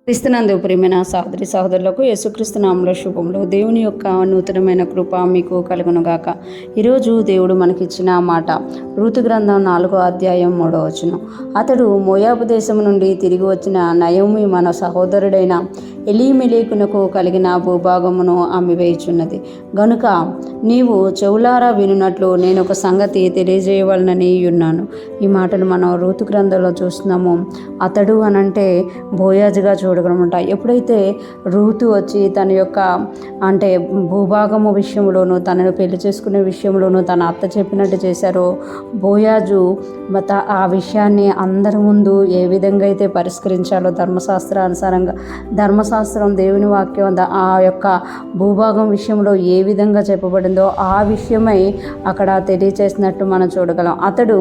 క్రీస్తునందు ప్రియమైన సహోదరి సహోదరులకు యేసుక్రీస్తు నామములో శుభములు. దేవుని యొక్క నూతనమైన కృప మీకు కలుగునుగాక. ఈరోజు దేవుడు మనకిచ్చిన మాట రూతు గ్రంథం 4వ అధ్యాయం 3వ వచనం. అతడు మోయాబు దేశం నుండి తిరిగి వచ్చిన నయోమి మన సహోదరుడైన ఎలీమెలెకునకు కలిగిన భూభాగమును అమ్మివేయుచున్నది గనుక నీవు చెవులారా వినున్నట్లు నేను ఒక సంగతి తెలియజేయవలనని ఉన్నాను. ఈ మాటలు మనం రూతు గ్రంథంలో చూస్తున్నాము. అతడు అనంటే బోయాజుగా చూడగలమంట. ఎప్పుడైతే రూతు వచ్చి తన యొక్క భూభాగము విషయంలోనూ తనను పెళ్లి చేసుకునే విషయంలోనూ తన అత్త చెప్పినట్టు చేశారో బోయాజు ఆ విషయాన్ని అందరి ముందు ఏ విధంగా అయితే పరిష్కరించాలో ధర్మశాస్త్రం దేవుని వాక్యం ఆ యొక్క భూభాగం విషయంలో ఏ విధంగా చెప్పబడిందో ఆ విషయమై అక్కడ తెలియచేసినట్టు మనం చూడగలం. అతడు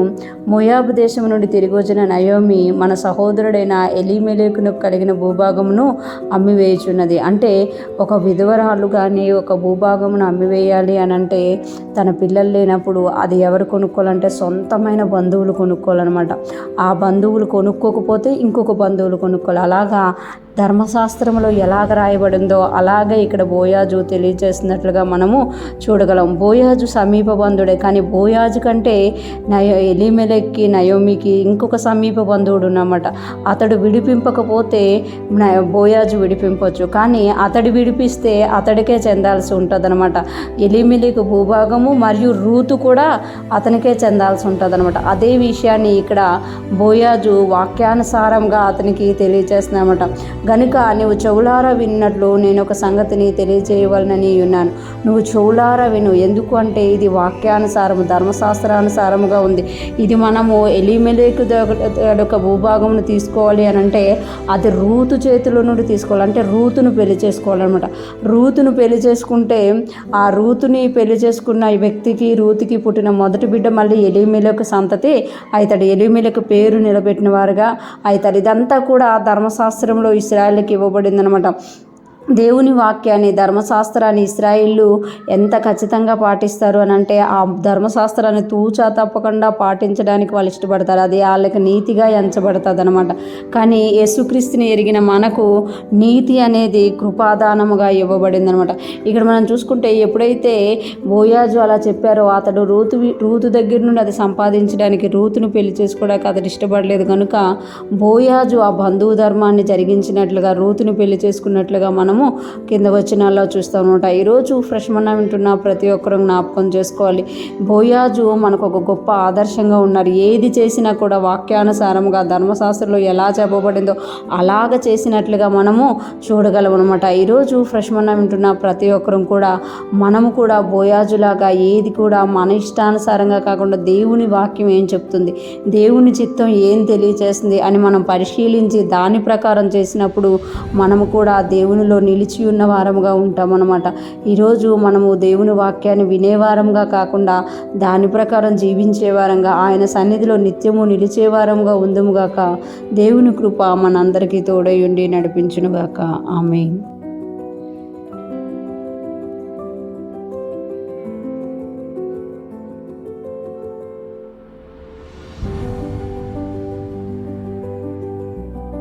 మోయాబు దేశం నుండి తిరిగి వచ్చిన నయోమి మన సహోదరుడైన ఎలీమెలెకును కలిగిన భూభాగమును అమ్మివేయుచున్నది. అంటే ఒక విధవరాలు కానీ ఒక భూభాగమును అమ్మివేయాలి అని అంటే తన పిల్లలు లేనప్పుడు అది ఎవరు కొనుక్కోవాలంటే సొంతమైన బంధువులు కొనుక్కోవాలన్నమాట. ఆ బంధువులు కొనుక్కోకపోతే ఇంకొక బంధువులు కొనుక్కోవాలి. అలాగా ధర్మశాస్త్రంలో ఎలాగ రాయబడిందో అలాగే ఇక్కడ బోయాజు తెలియజేసినట్లుగా మనము చూడగలం. బోయాజు సమీప బంధుడే, కానీ బోయాజు కంటే ఎలీమెలెక్కి నయోమికి ఇంకొక సమీప బంధువుడు ఉన్నమాట. అతడు విడిపింపకపోతే బోయాజు విడిపింపవచ్చు, కానీ అతడు విడిపిస్తే అతడికే చెందాల్సి ఉంటుంది అనమాట. ఎలీమెలెకు భూభాగము మరియు రూతు కూడా అతనికే చెందాల్సి ఉంటుంది అనమాట. అదే విషయాన్ని ఇక్కడ బోయాజు వాక్యానుసారంగా అతనికి తెలియజేస్తున్నామట. గనుక నువ్వు చెవులారా విన్నట్లు నేను ఒక సంగతిని తెలియజేయవలనని ఉన్నాను. నువ్వు చెవులారా విను. ఎందుకు అంటే ఇది వాక్యానుసారము ధర్మశాస్త్రానుసారముగా ఉంది. ఇది మనము ఎలీమెలెకు యొక్క భూభాగమును తీసుకోవాలి అని అంటే అది రూతు చేతిలో నుండి తీసుకోవాలి. అంటే రూతును పెళ్లి చేసుకోవాలన్నమాట. రూతును పెళ్లి చేసుకుంటే ఆ రూతుని పెళ్లి చేసుకున్న వ్యక్తికి రూతుకి పుట్టిన మొదటి బిడ్డ మళ్ళీ ఎలీమెలెకు సంతతి అవుతాడు. ఎలీమెలెకు పేరు నిలబెట్టిన వారుగా అవుతారు. ఇదంతా కూడా ధర్మశాస్త్రంలో ఇశ్రాయేలుకి ఇవ్వబడిందనమాట. దేవుని వాక్యాన్ని ధర్మశాస్త్రాన్ని ఇశ్రాయేలు ఎంత ఖచ్చితంగా పాటిస్తారు అని అంటే ఆ ధర్మశాస్త్రాన్ని తూచా తప్పకుండా పాటించడానికి వాళ్ళు ఇష్టపడతారు. అది వాళ్ళకి నీతిగా ఎంచబడుతుంది అనమాట. కానీ యేసుక్రీస్తుని ఎరిగిన మనకు నీతి అనేది కృపాదానముగా ఇవ్వబడింది అనమాట. ఇక్కడ మనం చూసుకుంటే ఎప్పుడైతే బోయాజు అలా చెప్పారో అతడు రూతు దగ్గర నుండి అది సంపాదించడానికి రూతును పెళ్లి చేసుకోవడానికి అతడు ఇష్టపడలేదు కనుక బోయాజు ఆ బంధువు ధర్మాన్ని జరిగించినట్లుగా రూతును పెళ్లి చేసుకున్నట్లుగా మనం కింద వచనాల్లో చూస్తూ ఉంటాం. ఈరోజు ఫ్రెష్ మన్నా వింటున్న ప్రతి ఒక్కరూ జ్ఞాపకం చేసుకోవాలి. బోయాజు మనకు ఒక గొప్ప ఆదర్శంగా ఉన్నారు. ఏది చేసినా కూడా వాక్యానుసారంగా ధర్మశాస్త్రంలో ఎలా చెప్పబడిందో అలాగ చేసినట్లుగా మనము చూడగలం అనమాట. ఈరోజు ఫ్రెష్ మన్నా వింటున్న ప్రతి ఒక్కరూ కూడా మనము కూడా బోయాజులాగా ఏది కూడా మన ఇష్టానుసారంగా కాకుండా దేవుని వాక్యం ఏం చెప్తుంది, దేవుని చిత్తం ఏం తెలియచేస్తుంది అని మనం పరిశీలించి దాని ప్రకారం చేసినప్పుడు మనము కూడా దేవునిలో నిలిచి ఉన్న వారముగా ఉంటామన్నమాట. ఈరోజు మనము దేవుని వాక్యాన్ని వినేవారంగా కాకుండా దాని ప్రకారం జీవించే వారంగా ఆయన సన్నిధిలో నిత్యము నిలిచే వారంగా ఉందుముగాక. దేవుని కృప మనందరికీ తోడై ఉండి నడిపించునుగాక. ఆమేన్.